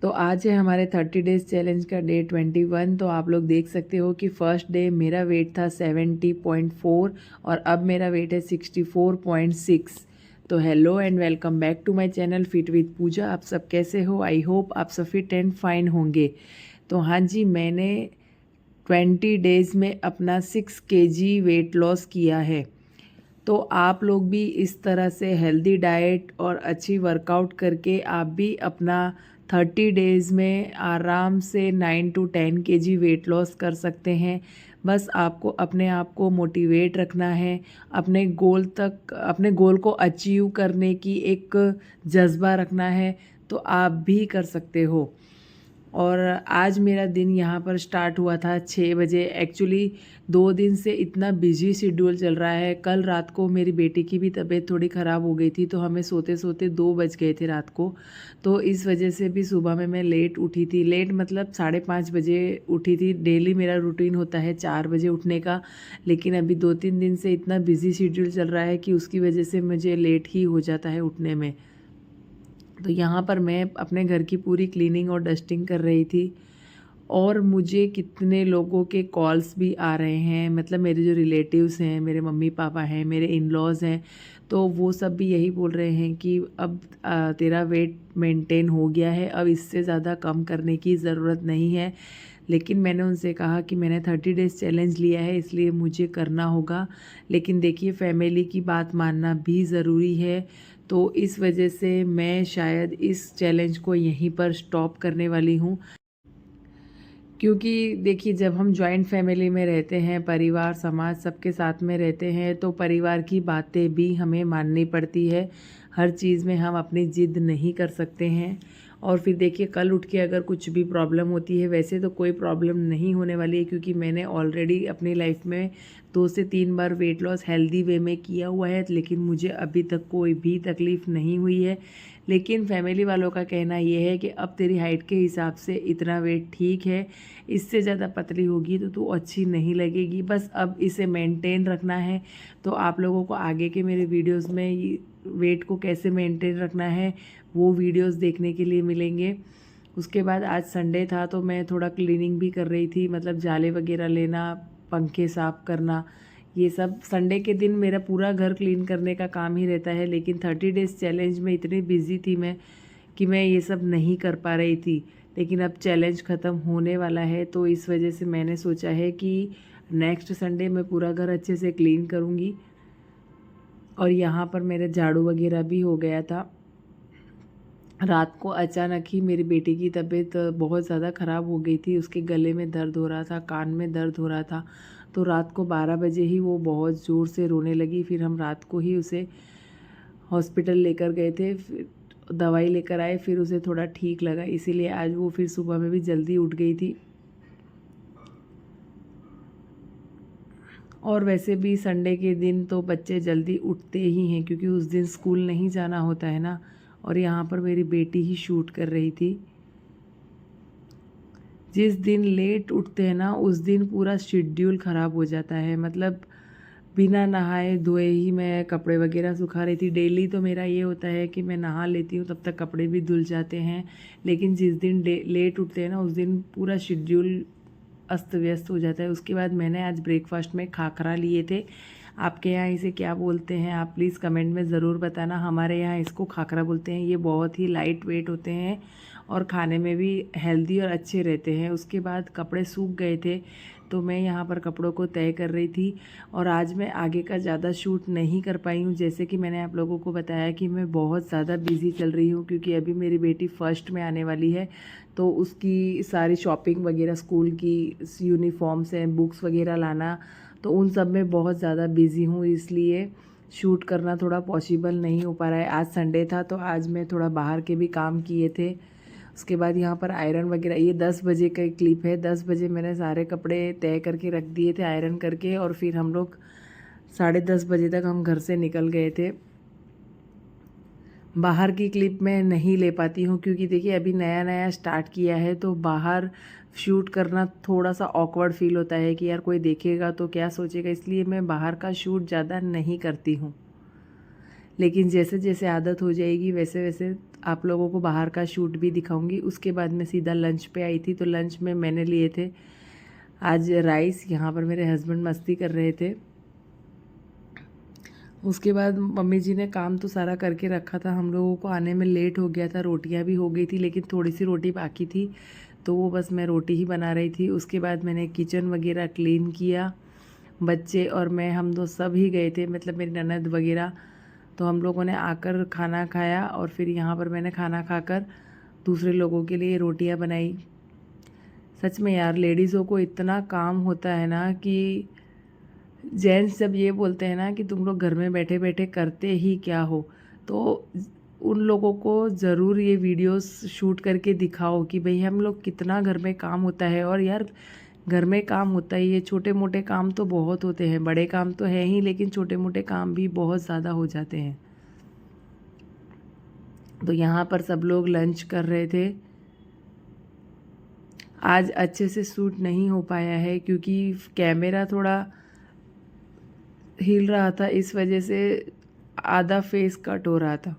तो आज है हमारे 30 डेज़ चैलेंज का डे 21। तो आप लोग देख सकते हो कि फर्स्ट डे मेरा वेट था 70.4 और अब मेरा वेट है 64.6। तो hello and welcome back to my channel fit with Pooja. आप सब कैसे हो? आई होप आप सब फिट एंड फाइन होंगे। तो हाँ जी, मैंने 20 डेज़ में अपना 6 केजी वेट लॉस किया है। तो आप लोग भी इस तरह से हेल्दी डाइट और अच्छी वर्कआउट करके आप भी अपना 30 डेज़ में आराम से 9 to 10 केजी वेट लॉस कर सकते हैं। बस आपको अपने आप को मोटिवेट रखना है, अपने गोल को अचीव करने की एक जज्बा रखना है, तो आप भी कर सकते हो। और आज मेरा दिन यहाँ पर स्टार्ट हुआ था 6 बजे। एक्चुअली 2 दिन से इतना बिजी शेड्यूल चल रहा है। कल रात को मेरी बेटी की भी तबीयत थोड़ी ख़राब हो गई थी, तो हमें सोते सोते 2 बज गए थे रात को। तो इस वजह से भी सुबह में मैं लेट उठी थी। लेट मतलब 5:30 बजे उठी थी। डेली मेरा रूटीन होता है 4 बजे उठने का, लेकिन अभी 2-3 दिन से इतना बिजी शेड्यूल चल रहा है कि उसकी वजह से मुझे लेट ही हो जाता है उठने में। तो यहाँ पर मैं अपने घर की पूरी क्लीनिंग और डस्टिंग कर रही थी और मुझे कितने लोगों के कॉल्स भी आ रहे हैं। मतलब मेरे जो रिलेटिव्स हैं, मेरे मम्मी पापा हैं, मेरे इन लॉज़ हैं, तो वो सब भी यही बोल रहे हैं कि अब तेरा वेट मेंटेन हो गया है, अब इससे ज़्यादा कम करने की ज़रूरत नहीं है। लेकिन मैंने उनसे कहा कि मैंने 30 डेज़ चैलेंज लिया है, इसलिए मुझे करना होगा। लेकिन देखिए, फैमिली की बात मानना भी ज़रूरी है। तो इस वजह से मैं शायद इस चैलेंज को यहीं पर स्टॉप करने वाली हूँ। क्योंकि देखिए, जब हम जॉइंट फैमिली में रहते हैं, परिवार समाज सबके साथ में रहते हैं, तो परिवार की बातें भी हमें माननी पड़ती है। हर चीज़ में हम अपनी ज़िद नहीं कर सकते हैं। और फिर देखिए, कल उठ के अगर कुछ भी प्रॉब्लम होती है, वैसे तो कोई प्रॉब्लम नहीं होने वाली है, क्योंकि मैंने ऑलरेडी अपनी लाइफ में 2 से 3 बार वेट लॉस हेल्दी वे में किया हुआ है, लेकिन मुझे अभी तक कोई भी तकलीफ़ नहीं हुई है। लेकिन फैमिली वालों का कहना ये है कि अब तेरी हाइट के हिसाब से इतना वेट ठीक है, इससे ज़्यादा पतली होगी तो तू अच्छी नहीं लगेगी, बस अब इसे मेंटेन रखना है। तो आप लोगों को आगे के मेरे वीडियोस में वेट को कैसे मेंटेन रखना है वो वीडियोस देखने के लिए मिलेंगे। उसके बाद आज संडे था, तो मैं थोड़ा क्लीनिंग भी कर रही थी, मतलब जाले वगैरह लेना, पंखे साफ़ करना, ये सब संडे के दिन मेरा पूरा घर क्लीन करने का काम ही रहता है। लेकिन 30 डेज़ चैलेंज में इतनी बिजी थी मैं कि मैं ये सब नहीं कर पा रही थी। लेकिन अब चैलेंज ख़त्म होने वाला है, तो इस वजह से मैंने सोचा है कि नेक्स्ट संडे मैं पूरा घर अच्छे से क्लीन करूँगी। और यहाँ पर मेरे झाड़ू वगैरह भी हो गया था। रात को अचानक ही मेरी बेटी की तबीयत बहुत ज़्यादा ख़राब हो गई थी। उसके गले में दर्द हो रहा था, कान में दर्द हो रहा था। तो रात को 12 बजे ही वो बहुत ज़ोर से रोने लगी। फिर हम रात को ही उसे हॉस्पिटल लेकर गए थे, फिर दवाई लेकर आए, फिर उसे थोड़ा ठीक लगा, इसीलिए आज वो फिर सुबह में भी जल्दी उठ गई थी। और वैसे भी संडे के दिन तो बच्चे जल्दी उठते ही हैं, क्योंकि उस दिन स्कूल नहीं जाना होता है ना। और यहाँ पर मेरी बेटी ही शूट कर रही थी। जिस दिन लेट उठते हैं ना, उस दिन पूरा शेड्यूल ख़राब हो जाता है। मतलब बिना नहाए धोए ही मैं कपड़े वगैरह सुखा रही थी। डेली तो मेरा ये होता है कि मैं नहा लेती हूँ, तब तक कपड़े भी धुल जाते हैं। लेकिन जिस दिन लेट उठते हैं ना, उस दिन पूरा शेड्यूल अस्त व्यस्त हो जाता है। उसके बाद मैंने आज ब्रेकफास्ट में खाखरा लिए थे। आपके यहाँ इसे क्या बोलते हैं आप प्लीज़ कमेंट में ज़रूर बताना। हमारे यहाँ इसको खाखरा बोलते हैं। ये बहुत ही लाइट वेट होते हैं और खाने में भी हेल्दी और अच्छे रहते हैं। उसके बाद कपड़े सूख गए थे, तो मैं यहाँ पर कपड़ों को तय कर रही थी। और आज मैं आगे का ज़्यादा शूट नहीं कर पाई हूँ, जैसे कि मैंने आप लोगों को बताया कि मैं बहुत ज़्यादा बिज़ी चल रही हूँ, क्योंकि अभी मेरी बेटी फर्स्ट में आने वाली है। तो उसकी सारी शॉपिंग वगैरह, स्कूल की यूनिफॉर्म्स हैं, बुक्स वगैरह लाना, तो उन सब में बहुत ज़्यादा बिज़ी हूँ, इसलिए शूट करना थोड़ा पॉसिबल नहीं हो पा रहा है। आज संडे था, तो आज मैं थोड़ा बाहर के भी काम किए थे। उसके बाद यहाँ पर आयरन वगैरह, ये 10 बजे का एक क्लिप है। 10 बजे मैंने सारे कपड़े तय करके रख दिए थे आयरन करके, और फिर हम लोग 10:30 बजे तक हम घर से निकल गए थे। बाहर की क्लिप मैं नहीं ले पाती हूँ, क्योंकि देखिए अभी नया नया स्टार्ट किया है, तो बाहर शूट करना थोड़ा सा ऑकवर्ड फील होता है कि यार कोई देखेगा तो क्या सोचेगा, इसलिए मैं बाहर का शूट ज़्यादा नहीं करती हूँ। लेकिन जैसे जैसे आदत हो जाएगी, वैसे वैसे आप लोगों को बाहर का शूट भी दिखाऊंगी। उसके बाद मैं सीधा लंच पे आई थी। तो लंच में मैंने लिए थे आज राइस। यहाँ पर मेरे हस्बैंड मस्ती कर रहे थे। उसके बाद मम्मी जी ने काम तो सारा करके रखा था। हम लोगों को आने में लेट हो गया था, रोटियां भी हो गई थी, लेकिन थोड़ी सी रोटी बाकी थी तो वो बस मैं रोटी ही बना रही थी। उसके बाद मैंने किचन वगैरह क्लीन किया। बच्चे और मैं, हम दो सब ही गए थे, मतलब मेरी ननद वगैरह। तो हम लोगों ने आकर खाना खाया और फिर यहाँ पर मैंने खाना खाकर दूसरे लोगों के लिए रोटियां बनाई। सच में यार, लेडीज़ों को इतना काम होता है ना कि जेंट्स जब ये बोलते हैं ना कि तुम लोग घर में बैठे बैठे करते ही क्या हो, तो उन लोगों को ज़रूर ये वीडियोस शूट करके दिखाओ कि भाई हम लोग कितना घर में काम होता है। और यार, घर में काम होता ही है, छोटे मोटे काम तो बहुत होते हैं, बड़े काम तो है ही, लेकिन छोटे मोटे काम भी बहुत ज़्यादा हो जाते हैं। तो यहाँ पर सब लोग लंच कर रहे थे। आज अच्छे से शूट नहीं हो पाया है क्योंकि कैमरा थोड़ा हिल रहा था, इस वजह से आधा फेस कट हो रहा था।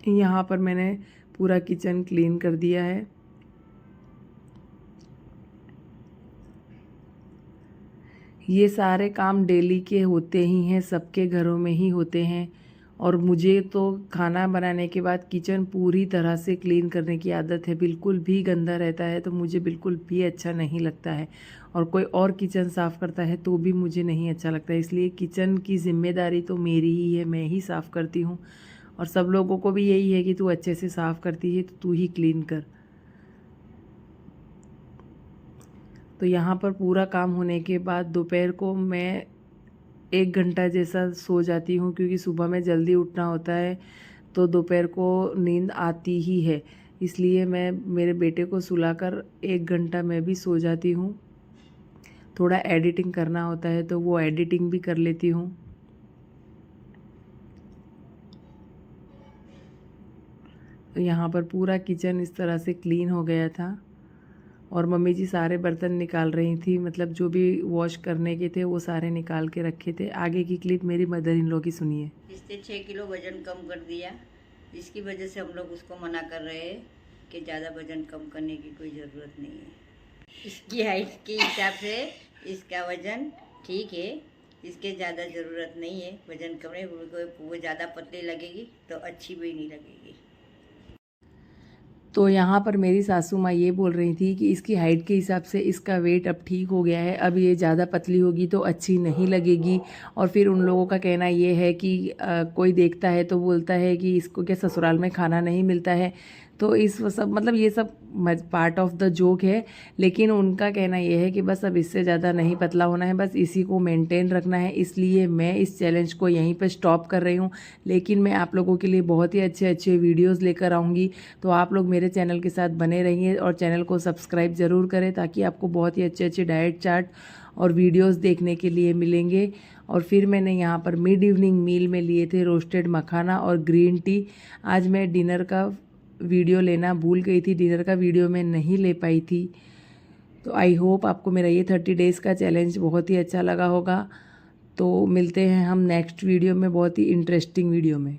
यहाँ पर मैंने पूरा किचन क्लीन कर दिया है। ये सारे काम डेली के होते ही हैं, सबके घरों में ही होते हैं। और मुझे तो खाना बनाने के बाद किचन पूरी तरह से क्लीन करने की आदत है। बिल्कुल भी गंदा रहता है तो मुझे बिल्कुल भी अच्छा नहीं लगता है, और कोई और किचन साफ़ करता है तो भी मुझे नहीं अच्छा लगता है। इसलिए किचन की जिम्मेदारी तो मेरी ही है, मैं ही साफ़ करती हूँ। और सब लोगों को भी यही है कि तू अच्छे से साफ़ करती है तो तू ही क्लीन कर। तो यहाँ पर पूरा काम होने के बाद दोपहर को मैं 1 घंटा जैसा सो जाती हूँ, क्योंकि सुबह में जल्दी उठना होता है तो दोपहर को नींद आती ही है। इसलिए मैं मेरे बेटे को सुलाकर 1 घंटा मैं भी सो जाती हूँ। थोड़ा एडिटिंग करना होता है तो वो एडिटिंग भी कर लेती हूँ। तो यहाँ पर पूरा किचन इस तरह से क्लीन हो गया था और मम्मी जी सारे बर्तन निकाल रही थी, मतलब जो भी वॉश करने के थे वो सारे निकाल के रखे थे। आगे की क्लिप मेरी मदर इन लॉ की सुनिए। इसने 6 किलो वजन कम कर दिया, इसकी वजह से हम लोग उसको मना कर रहे हैं कि ज़्यादा वजन कम करने की कोई ज़रूरत नहीं है। इसकी हाइट के हिसाब से इसका वजन ठीक है, इसके ज़्यादा ज़रूरत नहीं है वजन कम। वो ज़्यादा पतली लगेगी तो अच्छी भी नहीं लगेगी। तो यहाँ पर मेरी सासू माँ ये बोल रही थी कि इसकी हाइट के हिसाब से इसका वेट अब ठीक हो गया है, अब ये ज़्यादा पतली होगी तो अच्छी नहीं लगेगी। और फिर उन लोगों का कहना ये है कि कोई देखता है तो बोलता है कि इसको क्या ससुराल में खाना नहीं मिलता है। तो इस सब, मतलब ये सब पार्ट ऑफ द जोक है, लेकिन उनका कहना यह है कि बस अब इससे ज़्यादा नहीं पतला होना है, बस इसी को मेंटेन रखना है। इसलिए मैं इस चैलेंज को यहीं पर स्टॉप कर रही हूँ। लेकिन मैं आप लोगों के लिए बहुत ही अच्छे अच्छे वीडियोज़ लेकर आऊँगी, तो आप लोग मेरे चैनल के साथ बने रहिए और चैनल को सब्सक्राइब ज़रूर करें, ताकि आपको बहुत ही अच्छे अच्छे डाइट चार्ट और वीडियोज़ देखने के लिए मिलेंगे। और फिर मैंने यहाँ पर मिड इवनिंग मील में लिए थे रोस्टेड मखाना और ग्रीन टी। आज मैं डिनर का वीडियो लेना भूल गई थी, डिनर का वीडियो मैं नहीं ले पाई थी। तो आई होप आपको मेरा ये 30 डेज़ का चैलेंज बहुत ही अच्छा लगा होगा। तो मिलते हैं हम नेक्स्ट वीडियो में, बहुत ही इंटरेस्टिंग वीडियो में।